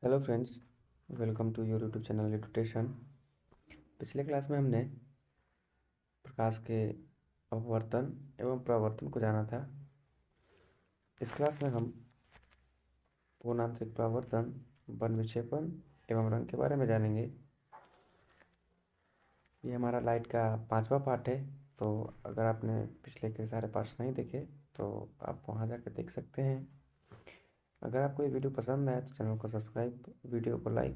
Hello friends, welcome to your YouTube channel Edutation. पिछले class में हमने प्रकाश के अपवर्तन एवं परावर्तन को जाना था। इस क्लास में हम पूर्णांतरिक परावर्तन, वर्ण विक्षेपण एवं रंग के बारे में जानेंगे। ये हमारा लाइट का 5वां पार्ट है, तो अगर आपने पिछले के सारे पार्ट्स नहीं देखे तो आप वहाँ जाकर देख सकते हैं। अगर आपको ये वीडियो पसंद आए तो चैनल को सब्सक्राइब, वीडियो को लाइक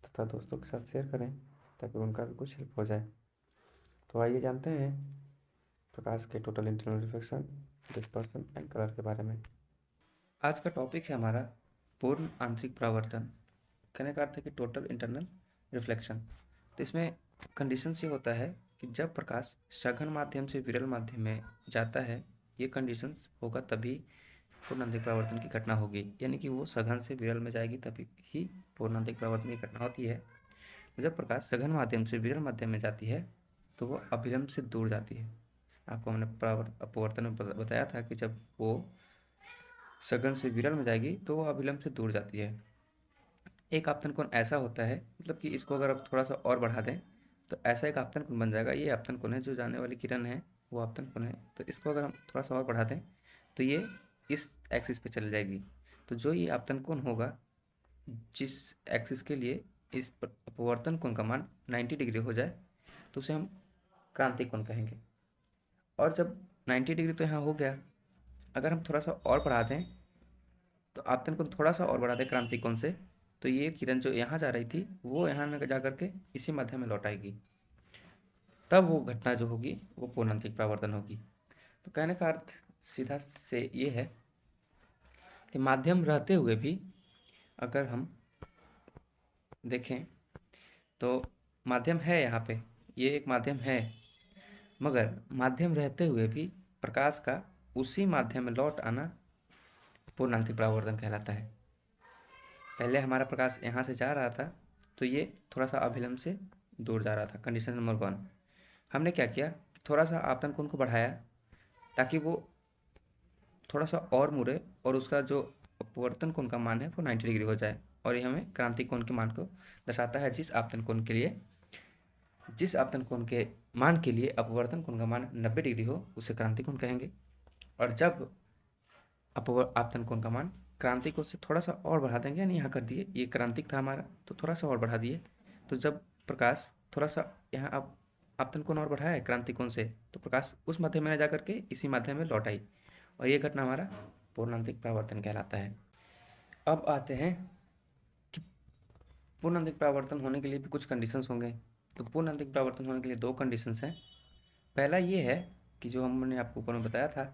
तथा दोस्तों के साथ शेयर करें ताकि उनका भी कुछ हेल्प हो जाए। तो आइए जानते हैं प्रकाश के total internal reflection, dispersion and colour के बारे में। आज का टॉपिक है हमारा पूर्ण आंतरिक परावर्तन। कहने का अर्थ है कि टोटल इंटरनल रिफ्लेक्शन। तो इसमें कंडीशंस ये होता है कि जब प्रकाश सघन माध्यम से विरल माध्यम में जाता है, ये कंडीशंस होगा तभी पूर्णांतरिक परावर्तन की घटना होगी। यानी कि वो सघन से विरल में जाएगी तभी ही पूर्णांतरिक परावर्तन की घटना होती है। जब प्रकाश सघन माध्यम से विरल माध्यम में जाती है तो वो अभिलंब से दूर जाती है। आपको हमने अपवर्तन में बताया था कि जब वो सघन से विरल में जाएगी तो वो अभिलंब से दूर जाती है। एक आपतन कोण ऐसा होता है, मतलब कि इसको अगर आप थोड़ा सा और बढ़ा दें तो ऐसा एक आपतन कोण बन जाएगा। ये आपतन कोण है, जो जाने वाली किरण है वो आपतन कोण है। तो इसको अगर हम थोड़ा सा और बढ़ा दें तो ये इस एक्सिस पे चली जाएगी। तो जो ये आपतन कोण होगा, जिस एक्सिस के लिए इस अपवर्तन कोण का मान 90 डिग्री हो जाए तो उसे हम क्रांतिक कोण कहेंगे। और जब 90 डिग्री तो यहाँ हो गया, अगर हम थोड़ा सा और बढ़ा दें तो आपतन कोण थोड़ा सा और बढ़ा दें क्रांतिक कोण से, तो ये किरण जो यहाँ जा रही थी वो यहाँ जा करके इसी माध्यम में लौट आएगी। तब वो घटना जो होगी वो पूर्णांतरिक परावर्तन होगी। तो कहने का अर्थ सीधा से ये है कि माध्यम रहते हुए भी अगर हम देखें तो माध्यम है, यहाँ पे ये एक माध्यम है, मगर माध्यम रहते हुए भी प्रकाश का उसी माध्यम में लौट आना पूर्णांतरिक परावर्तन कहलाता है। पहले हमारा प्रकाश यहाँ से जा रहा था तो ये थोड़ा सा अभिलंब से दूर जा रहा था। कंडीशन नंबर 1, हमने क्या किया, थोड़ा सा आपतन कोण को बढ़ाया ताकि वो थोड़ा सा और मुड़े और उसका जो अपवर्तन कोण का मान है वो 90 डिग्री हो जाए। और ये हमें क्रांतिक कोण के मान को दर्शाता है। जिस आपतन कोण के मान के लिए अपवर्तन कोण का मान 90 डिग्री हो उसे क्रांतिक कोण कहेंगे। और जब आपतन कोण का मान क्रांतिक कोण से थोड़ा सा और बढ़ा देंगे, यानी यहाँ कर दिए, ये क्रांतिक था हमारा तो थोड़ा सा और बढ़ा दिए, तो जब प्रकाश थोड़ा सा यहाँ आप आपतन कोण और बढ़ाया है क्रांतिक कोण से, तो प्रकाश उस माध्यम में जा करके इसी माध्यम में लौट आई और ये घटना हमारा पूर्णांतरिक परावर्तन कहलाता है। अब आते हैं कि पूर्णांतरिक परावर्तन होने के लिए भी कुछ कंडीशंस होंगे। तो पूर्णांतरिक परावर्तन होने के लिए 2 कंडीशंस हैं। पहला ये है कि जो हमने आपको ऊपर में बताया था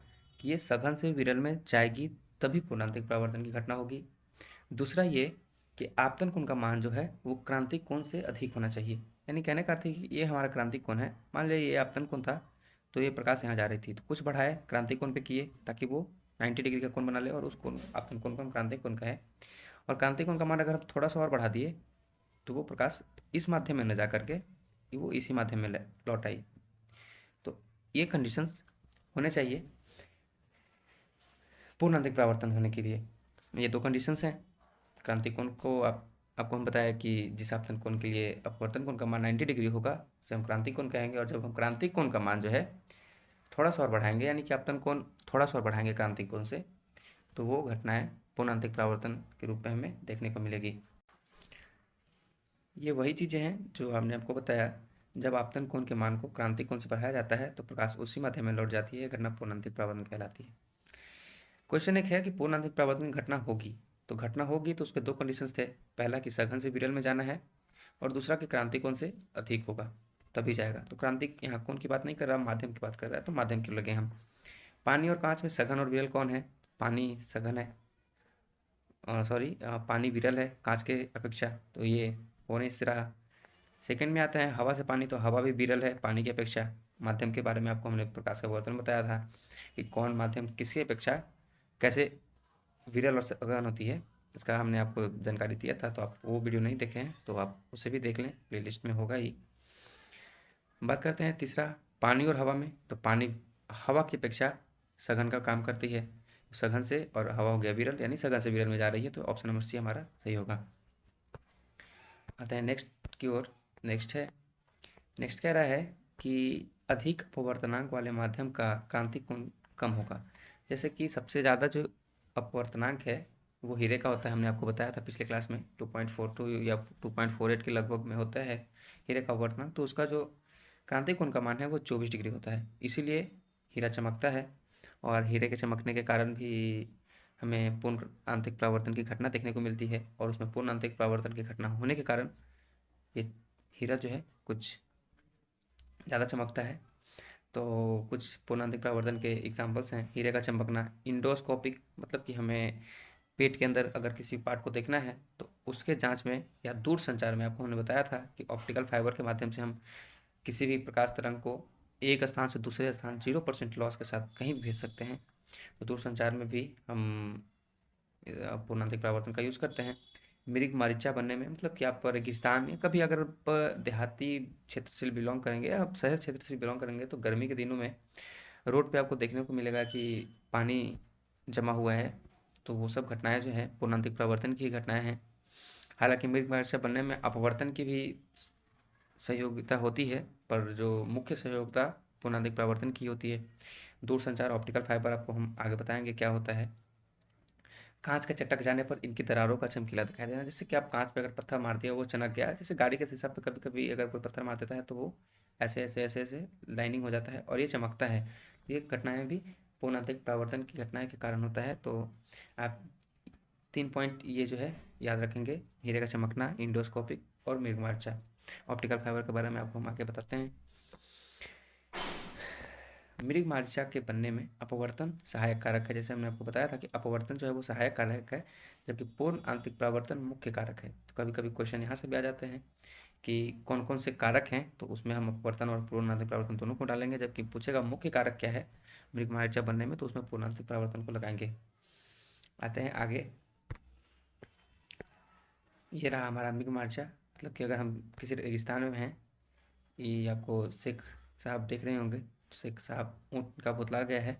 कि ये सघन से विरल में जाएगी तभी पूर्णांतरिक परावर्तन की घटना होगी। दूसरा ये कि आपतन कोण का मान जो है वो क्रांतिक कोण से अधिक होना चाहिए। यानी कहने का अर्थ है कि ये हमारा क्रांतिक कोण है, मान लिया ये आपतन कोण था तो ये प्रकाश यहाँ जा रही थी, तो कुछ बढ़ाए क्रांतिक कोण पे किए ताकि वो 90 डिग्री का कोण बना ले और उस कोण आपतन कोण को हम क्रांतिक कोण कहें। और क्रांतिक कोण का मान अगर हम थोड़ा सा और बढ़ा दिए तो वो प्रकाश इस माध्यम में न जा करके वो इसी माध्यम में लौट आई। तो ये कंडीशंस होने चाहिए पूर्णांतरिक परावर्तन होने के लिए। ये 2 कंडीशंस हैं। क्रांतिक कोण को आपको हम बताया कि जिस आपतन कोण के लिए अपवर्तन कोण का मान 90 डिग्री होगा उसे हम क्रांतिक कोण कहेंगे। और जब हम क्रांतिक कोण का मान जो है थोड़ा सा और बढ़ाएंगे, यानी कि आपतन कोण थोड़ा सा और बढ़ाएंगे क्रांतिक कोण से, तो वो घटनाएं पूर्णांतरिक परावर्तन के रूप में हमें देखने को मिलेगी। ये वही चीज़ें हैं जो हमने आपको बताया। जब आपतन कोण के मान को क्रांतिक कोण से बढ़ाया जाता है तो प्रकाश उसी माध्यम में लौट जाती है, घटना पूर्णांतरिक परावर्तन कहलाती है। क्वेश्चन एक है कि पूर्णांतरिक परावर्तन की घटना होगी, तो घटना होगी तो उसके 2 कंडीशंस थे। पहला कि सघन से विरल में जाना है और दूसरा कि क्रांतिक कोण से अधिक होगा तभी जाएगा। तो क्रांतिक यहाँ कोण की बात नहीं कर रहा, माध्यम की बात कर रहा है, तो माध्यम क्यों लगे हम। पानी और कांच में सघन और विरल कौन है? पानी सघन है, पानी विरल है कांच के अपेक्षा, तो ये होने से रहा। सेकंड में आता है हवा से पानी, तो हवा भी विरल है पानी की अपेक्षा। माध्यम के बारे में आपको हमने प्रकाश का वर्तन बताया था कि कौन माध्यम किसकी अपेक्षा कैसे विरल और सघन होती है, इसका हमने आपको जानकारी दिया था। तो आप वो वीडियो नहीं देखे हैं तो आप उसे भी देख लें, प्लेलिस्ट में होगा ही। बात करते हैं तीसरा, पानी और हवा में, तो पानी हवा की अपेक्षा सघन का काम करती है, सघन से, और हवा हो गया विरल, यानी सघन से विरल में जा रही है, तो ऑप्शन नंबर सी हमारा सही होगा। आते हैं नेक्स्ट की ओर। नेक्स्ट कह रहा है कि अधिक अपवर्तनांक वाले माध्यम का क्रांतिक कोण कम होगा। जैसे कि सबसे ज़्यादा जो अपवर्तनांक है वो हीरे का होता है, हमने आपको बताया था पिछले क्लास में 2.42 या 2.48 के लगभग में होता है हीरे का अपवर्तनांक। तो उसका जो क्रांतिक कोण का मान है वो 24 डिग्री होता है, इसीलिए हीरा चमकता है। और हीरे के चमकने के कारण भी हमें पूर्ण आंतरिक परावर्तन की घटना देखने को मिलती है, और उसमें पूर्ण आंतरिक परावर्तन की घटना होने के कारण ये हीरा जो है कुछ ज़्यादा चमकता है। तो कुछ पूर्ण आंतरिक परावर्तन के एग्जाम्पल्स हैं हीरे का चमकना। इंडोस्कोपिक मतलब कि हमें पेट के अंदर अगर किसी पार्ट को देखना है तो उसके जांच में, या दूर संचार में आपको हमने बताया था कि ऑप्टिकल फाइबर के माध्यम से हम किसी भी प्रकाश तरंग को एक स्थान से दूसरे स्थान 0% लॉस के साथ कहीं भी भेज सकते हैं। तो दूर संचार में भी हम पूर्णांतिक परावर्तन का यूज़ करते हैं। मृग मारीचा बनने में, मतलब कि आप रेगिस्तान या कभी अगर आप देहाती क्षेत्र से बिलोंग करेंगे, आप शहर क्षेत्र से बिलोंग करेंगे, तो गर्मी के दिनों में रोड पे आपको देखने को मिलेगा कि पानी जमा हुआ है। तो वो सब घटनाएं जो हैं पूर्णांतिक परावर्तन की घटनाएं हैं। हालांकि मृग मारीचा बनने में अपवर्तन की भी सहयोगिता होती है, पर जो मुख्य सहयोगिता पूर्णांतिक परावर्तन की होती है। दूर संचार ऑप्टिकल फाइबर आपको हम आगे बताएंगे क्या होता है। कांच के चटक जाने पर इनकी दरारों का चमकीला दिखाई देना, जैसे कि आप कांच पे अगर पत्थर मार दिया वो चमक गया। जैसे गाड़ी के शीशा पे कभी कभी अगर कोई पत्थर मार देता है तो वो ऐसे ऐसे ऐसे ऐसे लाइनिंग हो जाता है और ये चमकता है। ये घटनाएं भी पूर्णांतिक परावर्तन की घटनाएं के कारण होता है। तो आप 3 पॉइंट ये जो है याद रखेंगे, हीरे का चमकना, इंडोस्कोपिक और मृगमार्चा। ऑप्टिकल फाइबर के बारे में आपको हम आगे बताते हैं। मृग मारीचा के बनने में अपवर्तन सहायक कारक है। जैसे हमने आपको बताया था कि अपवर्तन जो है वो सहायक कारक है, जबकि पूर्ण आंतरिक परावर्तन मुख्य कारक है। तो कभी कभी क्वेश्चन यहाँ से भी आ जाते हैं कि कौन कौन से कारक हैं, तो उसमें हम अपवर्तन और पूर्ण आंतरिक परावर्तन दोनों को डालेंगे। जबकि पूछेगा मुख्य कारक क्या है मृग मारीचा बनने में, तो उसमें पूर्ण आंतरिक परावर्तन को लगाएंगे। आते हैं आगे। ये रहा हमारा मृग मारीचा, मतलब कि अगर हम किसी रेगिस्तान में हैं, ये आपको शेख साहब देख रहे होंगे, शेख साहब ऊँट का पुतला गया है।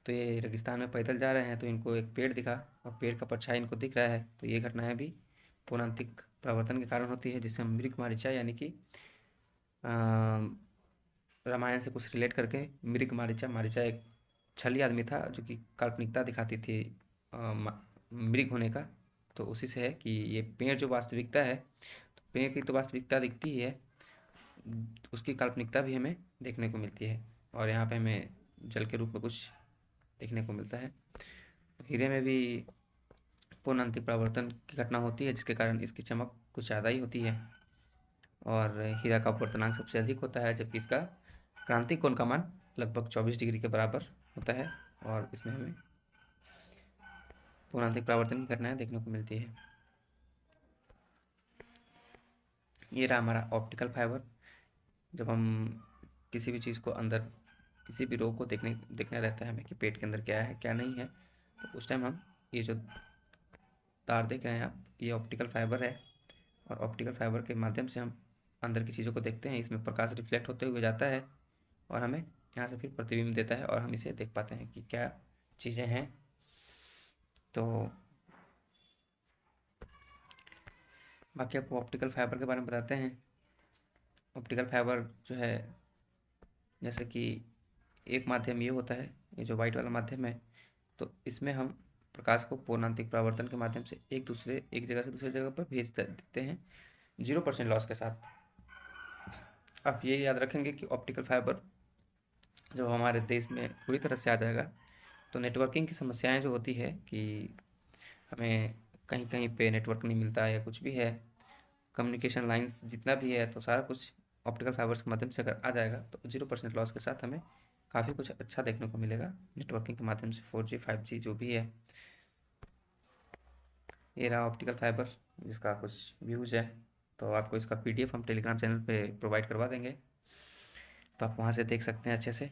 तो ये रेगिस्तान में पैदल जा रहे हैं, तो इनको एक पेड़ दिखा और पेड़ का परछाई इनको दिख रहा है। तो ये घटनाएं भी पूर्णांतिक परावर्तन के कारण होती है, जिससे हम मृग मारीचा यानी कि रामायण से कुछ रिलेट करके मृग मारीचा, मारीचा एक छली आदमी था जो कि काल्पनिकता दिखाती थी मृग होने का। तो उसी से है कि ये पेड़ जो वास्तविकता है, तो पेड़ की तो वास्तविकता दिखती ही है, उसकी काल्पनिकता भी हमें देखने को मिलती है। और यहाँ पे हमें जल के रूप में कुछ देखने को मिलता है। हीरे में भी पूर्ण आंतरिक परावर्तन की घटना होती है, जिसके कारण इसकी चमक कुछ ज़्यादा ही होती है। और हीरा का अपवर्तनांक सबसे अधिक होता है, जबकि इसका क्रांतिक कोण का मान लगभग 24 डिग्री के बराबर होता है। और इसमें हमें पूर्ण आंतरिक परावर्तन की घटनाएं देखने को मिलती है। ये रहा हमारा ऑप्टिकल फाइबर। जब हम किसी भी चीज़ को अंदर, किसी भी रोग को देखना रहता है हमें कि पेट के अंदर क्या है क्या नहीं है, तो उस टाइम हम ये जो तार देख रहे हैं आप, ये ऑप्टिकल फाइबर है। और ऑप्टिकल फाइबर के माध्यम से हम अंदर की चीज़ों को देखते हैं। इसमें प्रकाश रिफ्लेक्ट होते हुए जाता है और हमें यहाँ से फिर प्रतिबिंब देता है और हम इसे देख पाते हैं कि क्या चीज़ें हैं। तो बाकी आपको ऑप्टिकल फाइबर के बारे में बताते हैं। ऑप्टिकल फाइबर जो है, जैसे कि एक माध्यम ये होता है, ये जो वाइट वाला माध्यम है, तो इसमें हम प्रकाश को पूर्णांतिक परावर्तन के माध्यम से एक जगह से दूसरी जगह पर भेज देते हैं 0% लॉस के साथ। आप ये याद रखेंगे कि ऑप्टिकल फाइबर जब हमारे देश में पूरी तरह से आ जाएगा, तो नेटवर्किंग की समस्याएं जो होती है कि हमें कहीं कहीं पे नेटवर्क नहीं मिलता है या कुछ भी है, कम्युनिकेशन लाइंस जितना भी है, तो सारा कुछ ऑप्टिकल फाइबर्स के माध्यम से अगर आ जाएगा तो 0% लॉस के साथ हमें काफ़ी कुछ अच्छा देखने को मिलेगा नेटवर्किंग के माध्यम से, 4G 5G जो भी है। ये रहा ऑप्टिकल फाइबर, जिसका कुछ व्यूज़ है। तो आपको इसका PDF हम टेलीग्राम चैनल पे प्रोवाइड करवा देंगे, तो आप वहाँ से देख सकते हैं अच्छे से।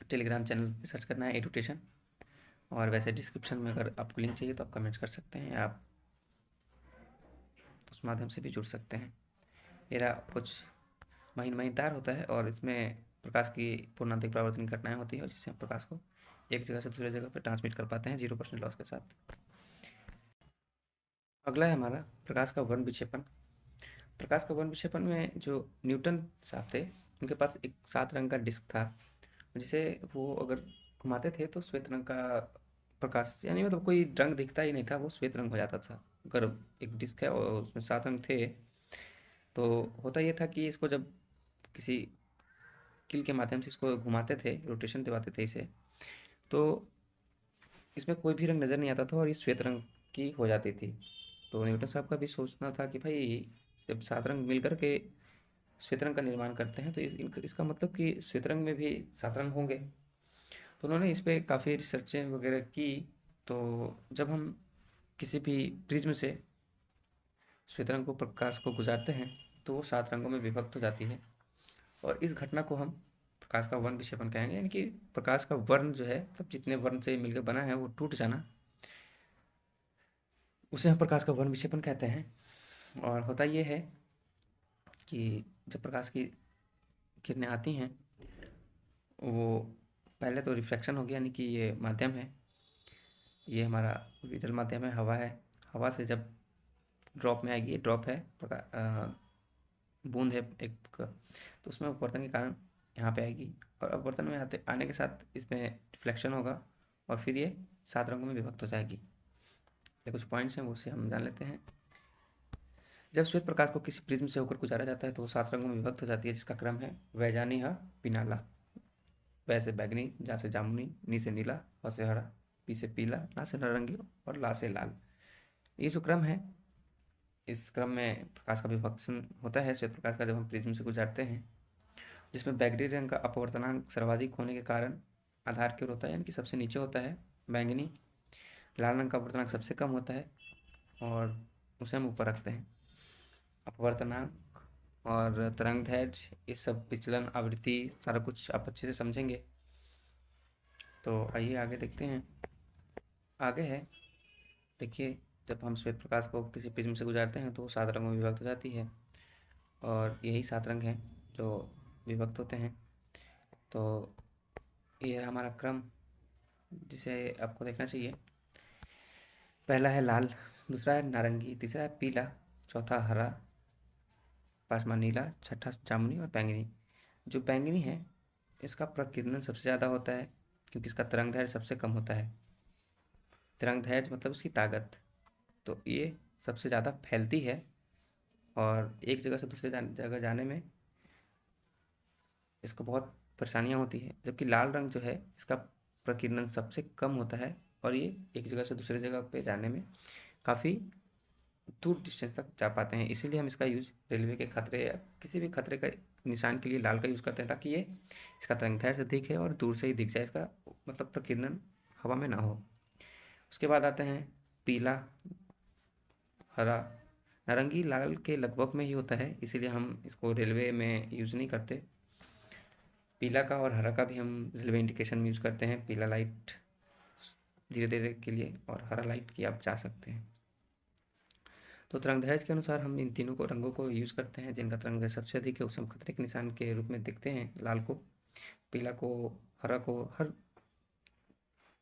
टेलीग्राम चैनल पे सर्च करना है एडुटेशन, और वैसे डिस्क्रिप्शन में अगर आपको लिंक चाहिए तो आप कमेंट्स कर सकते हैं, आप उस माध्यम से भी जुड़ सकते हैं। ये रहा कुछ महीन तार होता है और इसमें प्रकाश की पूर्णांतिक परावर्तन की घटनाएं होती है, जिससे हम प्रकाश को एक जगह से दूसरी जगह पर ट्रांसमिट कर पाते हैं 0% लॉस के साथ। अगला है हमारा प्रकाश का वर्ण विक्षेपण। प्रकाश का वर्ण विक्षेपण में जो न्यूटन साहब थे, उनके पास एक 7 रंग का डिस्क था, जिसे वो अगर घुमाते थे तो श्वेत रंग का प्रकाश, यानी मतलब कोई रंग दिखता ही नहीं था, वो श्वेत रंग हो जाता था। अगर एक डिस्क है और उसमें 7 रंग थे, तो होता ये था कि इसको जब किसी कील के माध्यम से इसको घुमाते थे, रोटेशन दिवाते थे इसे, तो इसमें कोई भी रंग नज़र नहीं आता था और ये श्वेत रंग की हो जाती थी। तो न्यूटन साहब का भी सोचना था कि भाई जब 7 रंग मिल कर के श्वेत रंग का निर्माण करते हैं तो इसका मतलब कि श्वेत रंग में भी 7 रंग होंगे। तो उन्होंने इस पे काफ़ी रिसर्चें वगैरह की। तो जब हम किसी भी प्रिज्म से श्वेत रंग को प्रकाश को गुजारते हैं तो वो 7 रंगों में विभक्त हो जाती है, और इस घटना को हम प्रकाश का वर्ण विक्षेपण कहेंगे। यानी कि प्रकाश का वर्ण जो है, मतलब जितने वर्ण से मिलकर बना है वो टूट जाना, उसे हम प्रकाश का वर्ण विक्षेपण कहते हैं। और होता ये है कि जब प्रकाश की किरणें आती हैं, वो पहले तो रिफ्रैक्शन हो गया, यानी कि ये माध्यम है, ये हमारा विरल माध्यम है, हवा है। हवा से जब ड्रॉप में आएगी, ड्रॉप है बूंद है एक, तो उसमें अपवर्तन के कारण यहाँ पे आएगी, और अपवर्तन में आने के साथ इसमें रिफ्लेक्शन होगा, और फिर ये 7 रंगों में विभक्त हो जाएगी। ये कुछ पॉइंट्स हैं, वो से हम जान लेते हैं। जब श्वेत प्रकाश को किसी प्रिज्म से होकर गुजारा जाता है तो वो 7 रंगों में विभक्त हो जाती है, जिसका क्रम है वैजानी, ह पिनाला। वै से बैगनी, जा से जामुनी, नी से नीला, ह से हरा, पी से पीला, ना से नारंगी और ला से लाल। ये जो क्रम है, इस क्रम में प्रकाश का विभक्शन होता है श्वेत प्रकाश का, जब हम प्रिज्म से गुजारते हैं, जिसमें बैगनी रंग का अपवर्तनांक सर्वाधिक होने के कारण आधार की ओर होता है, यानी कि सबसे नीचे होता है बैंगनी। लाल रंग का अपवर्तनांक सबसे कम होता है और उसे हम ऊपर रखते हैं। अपवर्तनांक और तरंगदैर्घ्य, ये सब विचलन, आवृत्ति, सारा कुछ आप अच्छे से समझेंगे। तो आइए आगे देखते हैं। आगे है, देखिए, जब हम श्वेत प्रकाश को किसी प्रिज्म से गुजारते हैं तो वो 7 रंगों में विभक्त हो जाती है, और यही 7 रंग हैं जो विभक्त होते हैं। तो ये है हमारा क्रम, जिसे आपको देखना चाहिए। पहला है लाल, दूसरा है नारंगी, तीसरा है पीला, चौथा हरा, पांचवा नीला, छठा जामुनी और बैंगनी। जो बैंगनी है, इसका प्रकीर्णन सबसे ज़्यादा होता है, क्योंकि इसका तरंगदैर्घ्य सबसे कम होता है। तरंगदैर्घ्य मतलब उसकी ताकत, तो ये सबसे ज़्यादा फैलती है, और एक जगह से दूसरे जगह जाने में इसको बहुत परेशानियाँ होती है। जबकि लाल रंग जो है, इसका प्रकीर्णन सबसे कम होता है, और ये एक जगह से दूसरे जगह पे जाने में काफ़ी दूर डिस्टेंस तक जा पाते हैं। इसीलिए हम इसका यूज़ रेलवे के खतरे या किसी भी खतरे का निशान के लिए लाल का यूज़ करते हैं, ताकि ये इसका तरंगदैर्घ्य से दिखे और दूर से ही दिख जाए, इसका मतलब प्रकीर्णन हवा में ना हो। उसके बाद आते हैं पीला, हरा, नारंगी लाल के लगभग में ही होता है, इसीलिए हम इसको रेलवे में यूज़ नहीं करते। पीला का और हरा का भी हम रेलवे इंडिकेशन में यूज़ करते हैं, पीला लाइट धीरे धीरे के लिए, और हरा लाइट की आप जा सकते हैं। तो तरंगदैर्घ्य के अनुसार हम इन तीनों को रंगों को यूज़ करते हैं। जिनका तरंगदैर्घ्य सबसे अधिक है उसे हम खतरे के निशान के रूप में देखते हैं, लाल को, पीला को, हरा को, हर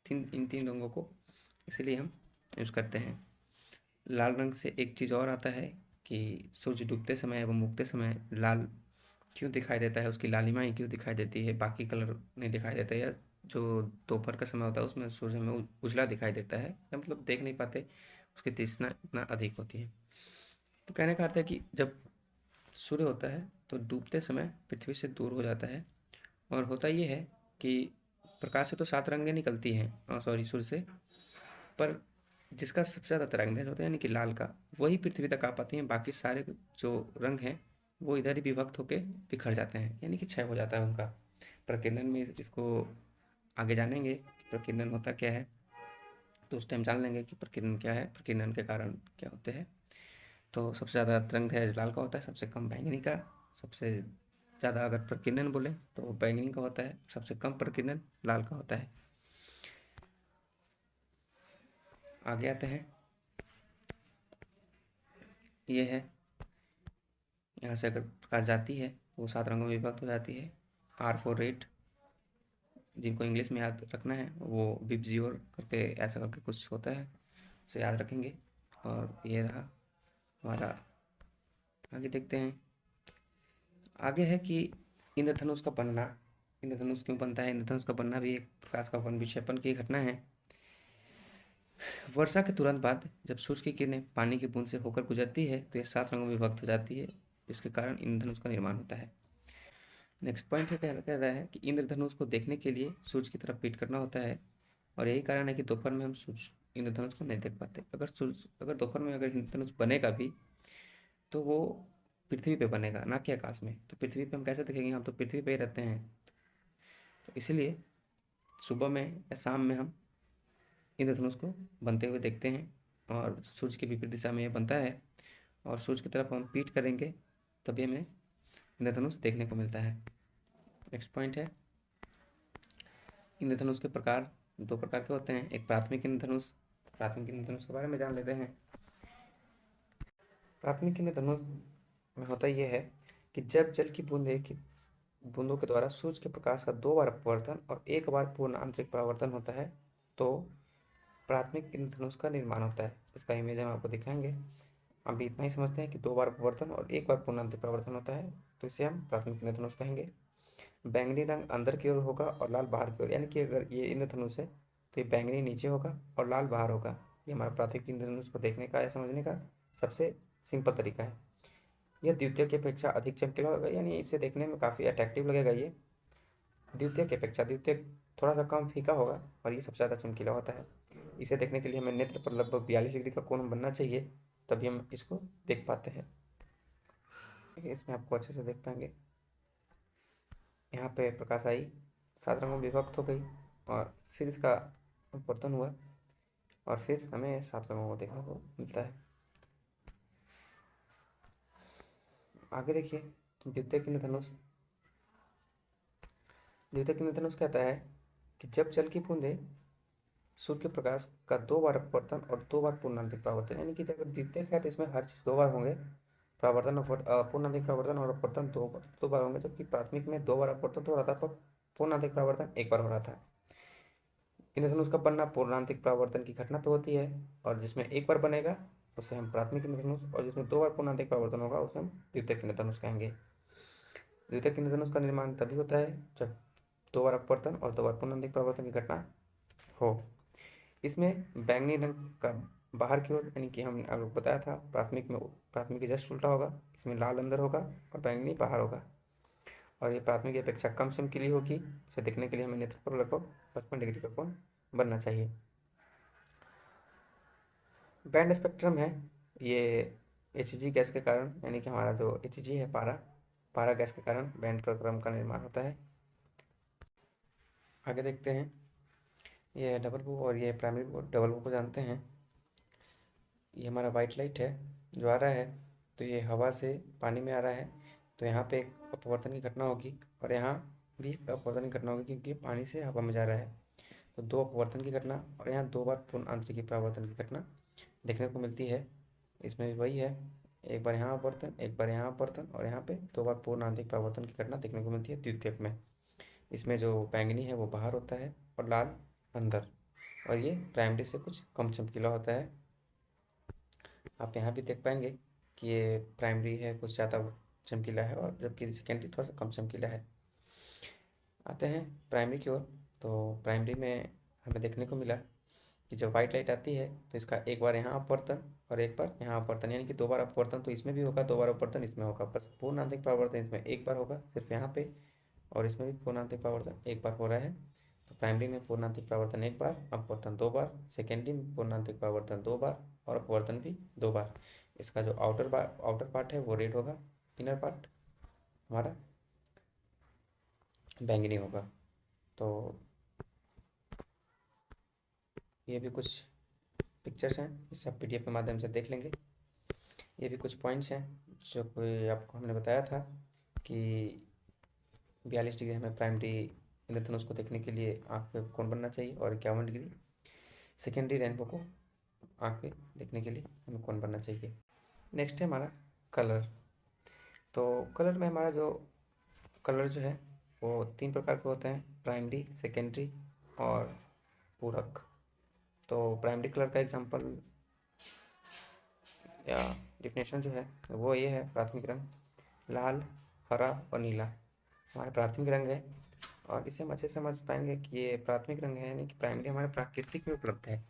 इन तीन रंगों को इसीलिए हम यूज़ करते हैं। लाल रंग से एक चीज़ और आता है कि सूर्य डूबते समय एवं उगते समय लाल क्यों दिखाई देता है, उसकी लालिमाएँ क्यों दिखाई देती है, बाकी कलर नहीं दिखाई देते, या जो दोपहर का समय होता है उसमें सूर्य में उजला दिखाई देता है, या मतलब देख नहीं पाते, उसकी तीक्ष्णता इतना अधिक होती है। तो कहने का अर्थ है कि जब सूर्य होता है तो डूबते समय पृथ्वी से दूर हो जाता है, और होता ये है कि प्रकाश से तो 7 रंगें निकलती हैं, सॉरी, सूर्य से, पर जिसका सबसे ज़्यादा तरंगदैर्घ्य होता है, यानी कि लाल का, वही पृथ्वी तक आ पाती हैं। बाकी सारे जो रंग हैं वो इधर ही विभक्त होकर बिखर जाते हैं, यानी कि क्षय हो जाता है उनका। प्रकीर्णन में इसको आगे जानेंगे कि प्रकीर्णन होता क्या है, तो उस टाइम जान लेंगे कि प्रकीर्णन क्या है, प्रकीर्णन के कारण क्या होते हैं। तो सबसे ज़्यादा तरंगदैर्घ्य लाल का होता है, सबसे कम बैंगनी का, सबसे ज़्यादा अगर प्रकीर्णन बोले तो बैंगनी का होता है, सबसे कम प्रकीर्णन लाल का होता है। आगे आते हैं, ये है, यहाँ से अगर प्रकाश जाती है तो वो 7 रंगों में विभक्त हो जाती है। R फॉर रेड, जिनको इंग्लिश में याद रखना है वो विबजियोर करके ऐसा करके कुछ होता है, उसे याद रखेंगे। और ये रहा हमारा। आगे देखते हैं। आगे है कि इंद्रधनुष का बनना। इंद्रधनुष क्यों बनता है? इंद्रधनुष का बनना भी एक प्रकाश का विक्षेपण की घटना है। वर्षा के तुरंत बाद जब सूर्य की किरणें पानी की बूंद से होकर गुजरती है तो ये 7 रंगों में विभक्त हो जाती है, जिसके कारण इंद्रधनुष का निर्माण होता है। नेक्स्ट पॉइंट है, कह रहा है कि इंद्रधनुष को देखने के लिए सूर्य की तरफ पीठ करना होता है, और यही कारण है कि दोपहर में हम सूर्य इंद्रधनुष को नहीं देख पाते। अगर दोपहर में अगर इंद्रधनुष बनेगा भी तो वो पृथ्वी पे बनेगा, ना कि आकाश में। तो पृथ्वी पे हम कैसे देखेंगे? हम तो पृथ्वी पे ही रहते हैं। तो इसलिए सुबह में या शाम में हम इंद्रधनुष को बनते हुए देखते हैं, और सूर्य की विपरीत दिशा में ये बनता है, और सूर्य की तरफ हम पीठ करेंगे तभी हमें इंद्रधनुष देखने को मिलता है। नेक्स्ट पॉइंट है, इंद्रधनुष के प्रकार 2 प्रकार के होते हैं। एक प्राथमिक इंद्रधनुष। प्राथमिक इंद्रधनुष के बारे में जान लेते हैं। प्राथमिक इंद्रधनुष में होता यह है कि जब जल की बूंदों के द्वारा सूर्य के प्रकाश का 2 बार अपवर्तन और 1 बार पूर्ण आंतरिक परावर्तन होता है तो प्राथमिक इंद्रधनुष का निर्माण होता है। इसका इमेज हम आपको दिखाएंगे। अभी इतना ही समझते हैं कि 2 बार अपवर्तन और 1 बार पूर्ण आंतरिक परावर्तन होता है, तो इसे हम प्राथमिक इंद्रधनुष कहेंगे। बैंगनी रंग अंदर की ओर होगा और लाल बाहर की ओर, यानी कि अगर ये इंद्रधनुष है तो ये बैंगनी नीचे होगा और लाल बाहर होगा। ये हमारा प्राथमिक इंद्रधनुष को देखने का या समझने का सबसे सिंपल तरीका है। यह द्वितीय की अपेक्षा अधिक चमकीला होगा, यानी इसे देखने में काफ़ी अट्रैक्टिव लगेगा। ये द्वितीय की अपेक्षा द्वितीय थोड़ा सा कम फीका होगा और ये सबसे ज़्यादा चमकीला होता है। इसे देखने के लिए हमें नेत्र पर लगभग 42 डिग्री का कोण बनना चाहिए, तभी हम इसको देख पाते हैं। इसमें आपको अच्छे से देख पाएंगे। यहाँ पे प्रकाश आई 7 रंगों में विभक्त हो गई और फिर इसका अपवर्तन हुआ और फिर हमें 7 रंगों को देखने को मिलता है। आगे देखिए, द्वितीयक इंद्रधनुष। द्वितीयक इंद्रधनुष कहता है कि जब जल की बूंदें सूर्य के प्रकाश का 2 बार अपवर्तन और 2 बार पूर्णांतिक परावर्तन, यानी कि अगर द्वितीयक है तो इसमें हर चीज़ 2 बार होंगे। परावर्तन पूर्णांतिक परावर्तन और अपवर्तन 2 बार होंगे, जबकि प्राथमिक में 2 बार अपवर्तन तो हो रहा था पर पूर्णांतिक परावर्तन 1 बार हो रहा था। इंद्रधनुष का बनना पूर्णांतिक परावर्तन की घटना पे होती है, और जिसमें 1 बार बनेगा उसे हम प्राथमिक इंद्रधनुष, और जिसमें 2 बार पूर्णांतिक परावर्तन होगा उसे हम द्वितीयक इंद्रधनुष कहेंगे। द्वितीयक इंद्रधनुष का निर्माण तभी होता है जब 2 बार अपवर्तन और 2 बार पूर्णांतिक परावर्तन की घटना हो। इसमें बैंगनी रंग का बाहर की ओर, यानी कि हमने आपको बताया था प्राथमिक के जस्ट उल्टा होगा। इसमें लाल अंदर होगा और बैंगनी बाहर होगा, और ये प्राथमिक की अपेक्षा कम चमकीली होगी। इसे देखने के लिए हमें नेत्र पर लगभग 55 डिग्री का कोण बनना चाहिए। बैंड स्पेक्ट्रम है, ये Hg गैस के कारण, यानी कि हमारा जो Hg है पारा गैस के कारण बैंड स्पेक्ट्रम का निर्माण होता है। आगे देखते हैं, ये डबल बू और ये प्राइमरी बू। डबल बू को जानते हैं, ये हमारा वाइट लाइट है जो आ रहा है, तो ये हवा से पानी में आ रहा है, तो यहाँ पे एक अपवर्तन की घटना होगी और यहाँ भी एक अपवर्तन की घटना होगी, क्योंकि पानी से हवा में जा रहा है। तो 2 अपवर्तन की घटना और यहाँ 2 बार पूर्ण आंतरिक परावर्तन की घटना देखने को मिलती है। इसमें भी वही है, एक बार यहाँ अपवर्तन, एक बार यहाँ अपवर्तन, और यहाँ पे 2 बार पूर्ण आंतरिक परावर्तन की घटना देखने को मिलती है द्वितीयक में। इसमें जो बैंगनी है वो बाहर होता है और लाल अंदर, और ये प्राइमरी से कुछ कम चमकीला होता है। आप यहाँ भी देख पाएंगे कि ये प्राइमरी है कुछ ज़्यादा चमकीला है, और जबकि सेकेंडरी थोड़ा सा कम चमकीला है। आते हैं प्राइमरी की ओर। तो प्राइमरी में हमें देखने को मिला कि जब वाइट लाइट आती है तो इसका एक बार यहाँ अपवर्तन और एक बार यहाँ अपवर्तन, यानी कि 2 बार अपवर्तन तो इसमें भी होगा, 2 बार अपवर्तन इसमें होगा, बस पूर्ण आंतरिक परावर्तन इसमें 1 बार होगा सिर्फ यहाँ पे, और इसमें भी पूर्ण आंतरिक परावर्तन 1 बार हो रहा है। तो प्राइमरी में पूर्ण आंतरिक परावर्तन 1 बार, अपवर्तन 2 बार, सेकेंडरी में पूर्ण आंतरिक परावर्तन 2 बार और अपवर्तन भी 2 बार। इसका जो आउटर पार्ट है वो रेड होगा, इनर पार्ट हमारा बैंगनी होगा। तो ये भी कुछ पिक्चर्स हैं, इसे आप PDF के माध्यम से देख लेंगे। ये भी कुछ पॉइंट्स हैं जो कोई आपको हमने बताया था कि 42 डिग्री हमें प्राइमरी इंद्रधनुष को देखने के लिए आँख पे कोण बनना चाहिए, और 51 डिग्री सेकेंडरी रेनबो को आँख पे देखने के लिए हमें कोण बनना चाहिए। नेक्स्ट है हमारा कलर। तो कलर में हमारा जो कलर जो है वो 3 प्रकार के होते हैं, प्राइमरी, सेकेंडरी और पूरक। तो प्राइमरी कलर का एग्जांपल डिफिनेशन जो है वो ये है, प्राथमिक रंग लाल, हरा और नीला हमारे प्राथमिक रंग है। और इसे हम अच्छे से समझ पाएंगे कि ये प्राथमिक रंग है, यानी कि प्राइमरी हमारे प्राकृतिक में उपलब्ध है।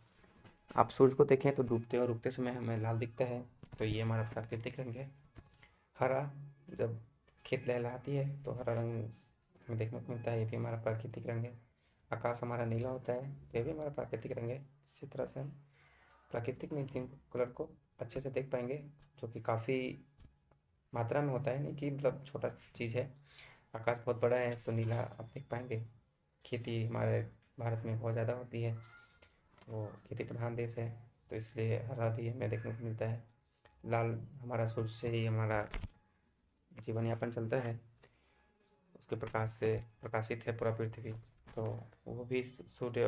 आप सूर्य को देखें तो डूबते और उगते समय हमें लाल दिखता है, तो ये हमारा प्राकृतिक रंग है। हरा, जब खेत लहलहाती है तो हरा रंग हमें देखने को मिलता है, ये भी हमारा प्राकृतिक रंग है। आकाश हमारा नीला होता है, तो ये भी हमारा प्राकृतिक रंग है। इसी तरह से हम प्राकृतिक में तीन कलर को अच्छे से देख पाएंगे, जो कि काफ़ी मात्रा में होता है, नहीं कि मतलब छोटा चीज़ है। आकाश बहुत बड़ा है तो नीला आप देख पाएंगे। खेती हमारे भारत में बहुत ज़्यादा होती है, तो खेती प्रधान देश है, तो इसलिए हरा भी हमें देखने को मिलता है। लाल, हमारा सूर्य से ही हमारा जीवन यापन चलता है, उसके प्रकाश से प्रकाशित है पूरा पृथ्वी, तो वो भी सूर्य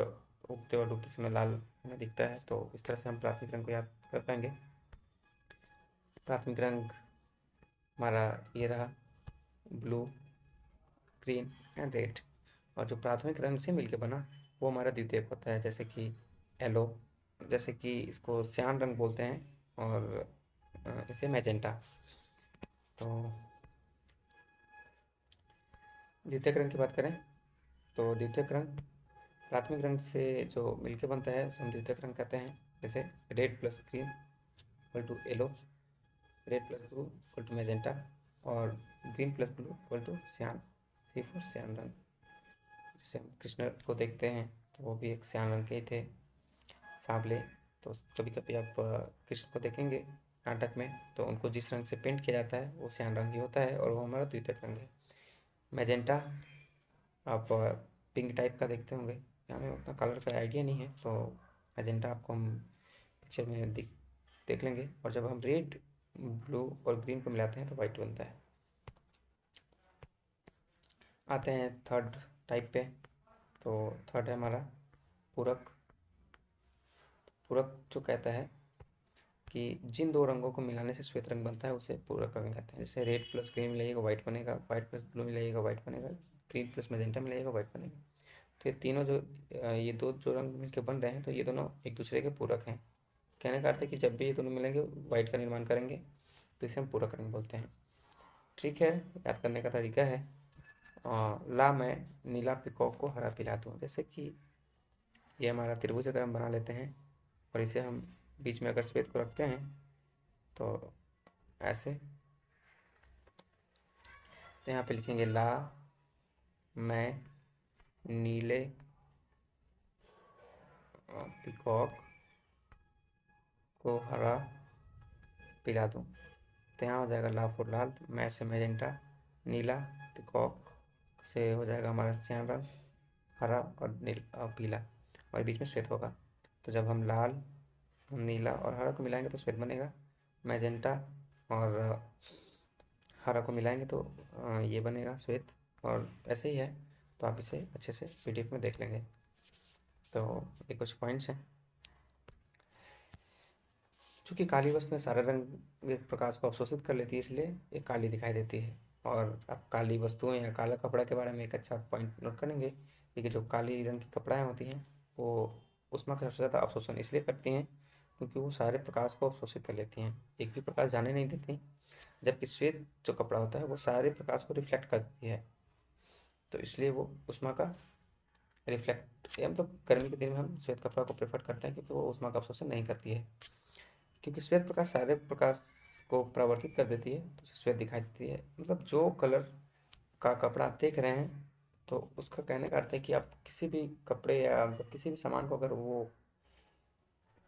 उगते और डूबते समय लाल हमें दिखता है। तो इस तरह से हम प्राथमिक रंग को याद कर पाएंगे। प्राथमिक रंग हमारा ये रहा, ब्लू, ग्रीन एंड रेड। और जो प्राथमिक रंग से मिलकर बना वो हमारा द्वितीयक होता है, जैसे कि येलो, जैसे कि इसको सियान रंग बोलते हैं, और इसे मैजेंटा। तो द्वितीयक रंग की बात करें तो द्वितीयक रंग प्राथमिक रंग से जो मिलके बनता है उसे हम द्वितीयक रंग कहते हैं। जैसे red plus green equal to yellow, red plus blue equal to magenta, और green plus blue equal to cyan, C for सियान रंग। जैसे हम कृष्ण को देखते हैं तो वो भी एक सियान रंग के ही थे, सांवले। तो कभी कभी आप कृष्ण को देखेंगे नाटक में तो उनको जिस रंग से पेंट किया जाता है वो सियान रंग ही होता है, और वो हमारा द्वितीयक रंग है। मैजेंटा आप पिंक टाइप का देखते होंगे, हमें उतना कलर का आइडिया नहीं है, तो मैजेंटा आपको हम पिक्चर में देख लेंगे। और जब हम रेड, ब्लू और ग्रीन को मिलाते हैं तो वाइट बनता है। आते हैं थर्ड टाइप पे। तो थर्ड है हमारा पूरक। पूरक जो कहता है कि जिन दो रंगों को मिलाने से श्वेत रंग बनता है उसे पूरक रंग कहते हैं। जैसे रेड प्लस ग्रीन मिलाइएगा वाइट बनेगा, वाइट प्लस ब्लू मिलाइएगा वाइट बनेगा, ग्रीन प्लस मैजेंटा मिलाइएगा वाइट बनेगा। तो ये तीनों जो ये दो जो रंग मिलकर बन रहे हैं तो ये दोनों एक दूसरे के पूरक हैं। कहने का अर्थ है कि जब भी ये दोनों मिलेंगे वाइट का निर्माण करेंगे, तो इसे हम पूरक रंग बोलते हैं। ठीक है, याद करने का तरीका है, ला मैं नीला पिकॉक को हरा पिला दूँ। जैसे कि ये हमारा त्रिभुज अगर हम बना लेते हैं और इसे हम बीच में अगर श्वेत को रखते हैं तो ऐसे, तो यहाँ पे लिखेंगे ला मैं नीले पिकॉक को हरा पिला दूँ। तो यहाँ हो जाएगा ला फॉर लाल, मैं से मैजेंटा, नीला, पिकॉक से हो जाएगा हमारा सियान रंग, हरा और पीला, और बीच में श्वेत होगा। तो जब हम लाल, नीला और हरा को मिलाएंगे तो श्वेत बनेगा। मैजेंटा और हरा को मिलाएंगे तो ये बनेगा श्वेत, और ऐसे ही है। तो आप इसे अच्छे से पीडीएफ में देख लेंगे। तो ये कुछ पॉइंट्स हैं। चूँकि काली वस्तु में सारे रंग एक प्रकाश को अवशोषित कर लेती है, इसलिए ये काली दिखाई देती है। और आप काली वस्तुएं या काला कपड़ा के बारे में एक अच्छा पॉइंट नोट करेंगे कि जो काली रंग की कपड़ाएँ होती हैं वो ऊष्मा का सबसे ज़्यादा अवशोषण इसलिए करती हैं क्योंकि वो सारे प्रकाश को अवशोषित कर लेती हैं, एक भी प्रकाश जाने नहीं देती। जबकि श्वेत जो कपड़ा होता है वो सारे प्रकाश को रिफ्लेक्ट कर देती है, तो इसलिए वो ऊष्मा का रिफ्लेक्ट, या मतलब गर्मी के दिन में हम श्वेत कपड़ा को प्रेफर करते हैं क्योंकि वो ऊष्मा का अवशोषण नहीं करती है। क्योंकि श्वेत प्रकाश सारे प्रकाश को परावर्तित कर देती है तो श्वेत दिखाई देती है। मतलब जो कलर का कपड़ा आप देख रहे हैं तो उसका कहने का अर्थ है कि आप किसी भी कपड़े या किसी भी सामान को अगर वो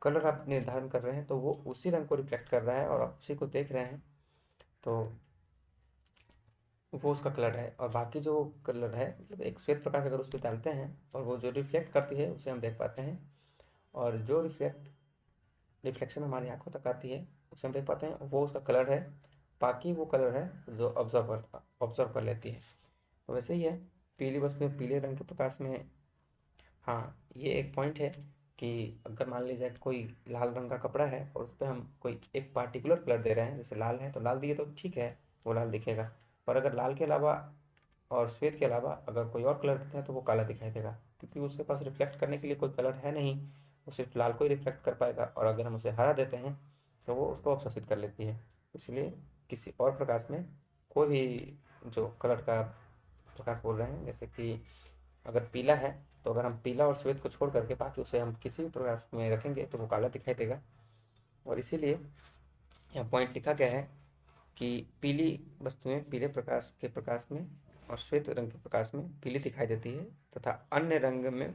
कलर आप निर्धारण कर रहे हैं तो वो उसी रंग को रिफ्लेक्ट कर रहा है और आप उसी को देख रहे हैं, तो वो उसका कलर है। और बाकी जो कलर है, मतलब एक श्वेत प्रकाश अगर उस पर डालते हैं और वो जो रिफ्लेक्ट करती है उसे हम देख पाते हैं, और जो रिफ्लेक्शन हमारी आंखों तक आती है उसे हम देख पाते हैं, वो उसका कलर है। बाकी वो कलर है जो ऑब्जर्व कर लेती है। तो वैसे ही है पीली वस्तु में पीले रंग के प्रकाश में। हाँ, ये एक पॉइंट है कि अगर मान लीजिए कोई लाल रंग का कपड़ा है और उस पर हम कोई एक पार्टिकुलर कलर दे रहे हैं, जैसे लाल है तो लाल दिए तो ठीक है, वो लाल दिखेगा। पर अगर लाल के अलावा और श्वेत के अलावा अगर कोई और कलर देते हैं तो वो काला दिखाई देगा, क्योंकि उसके पास रिफ्लेक्ट करने के लिए कोई कलर है नहीं, वो सिर्फ लाल को ही रिफ्लेक्ट कर पाएगा। और अगर हम उसे हरा देते हैं तो वो उसको अवशोषित कर लेती है। इसलिए किसी और प्रकाश में कोई भी जो कलर का प्रकाश बोल रहे हैं, जैसे कि अगर पीला है तो अगर हम पीला और श्वेत को छोड़ करके बाकी उसे हम किसी भी प्रकाश में रखेंगे तो वो काला दिखाई देगा। और इसीलिए यहाँ पॉइंट लिखा गया है कि पीली वस्तुएं पीले प्रकाश के प्रकाश में और श्वेत रंग के प्रकाश में पीली दिखाई देती है तथा अन्य रंग में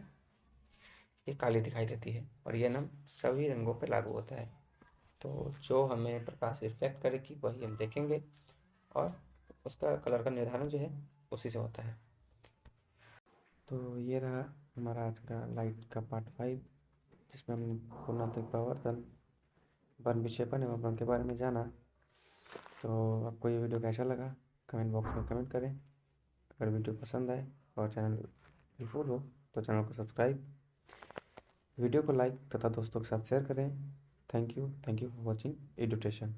ये काली दिखाई देती है। और यह नियम सभी रंगों पर लागू होता है। तो जो हमें प्रकाश रिफ्लेक्ट करेगी वही हम देखेंगे और उसका कलर का निर्धारण जो है उसी से होता है। तो ये रहा हमारा आज का लाइट का पार्ट 5, जिसमें हमने पूर्णांतरिक प्रवर्तन, वर्ण विक्षेपण एवं रंग के बारे में जाना। तो आपको ये वीडियो कैसा लगा कमेंट बॉक्स में कमेंट करें। अगर वीडियो पसंद आए और चैनल हेल्पफुल हो तो चैनल को सब्सक्राइब, वीडियो को लाइक तथा दोस्तों के साथ शेयर करें। Thank you for watching एडुटेशन।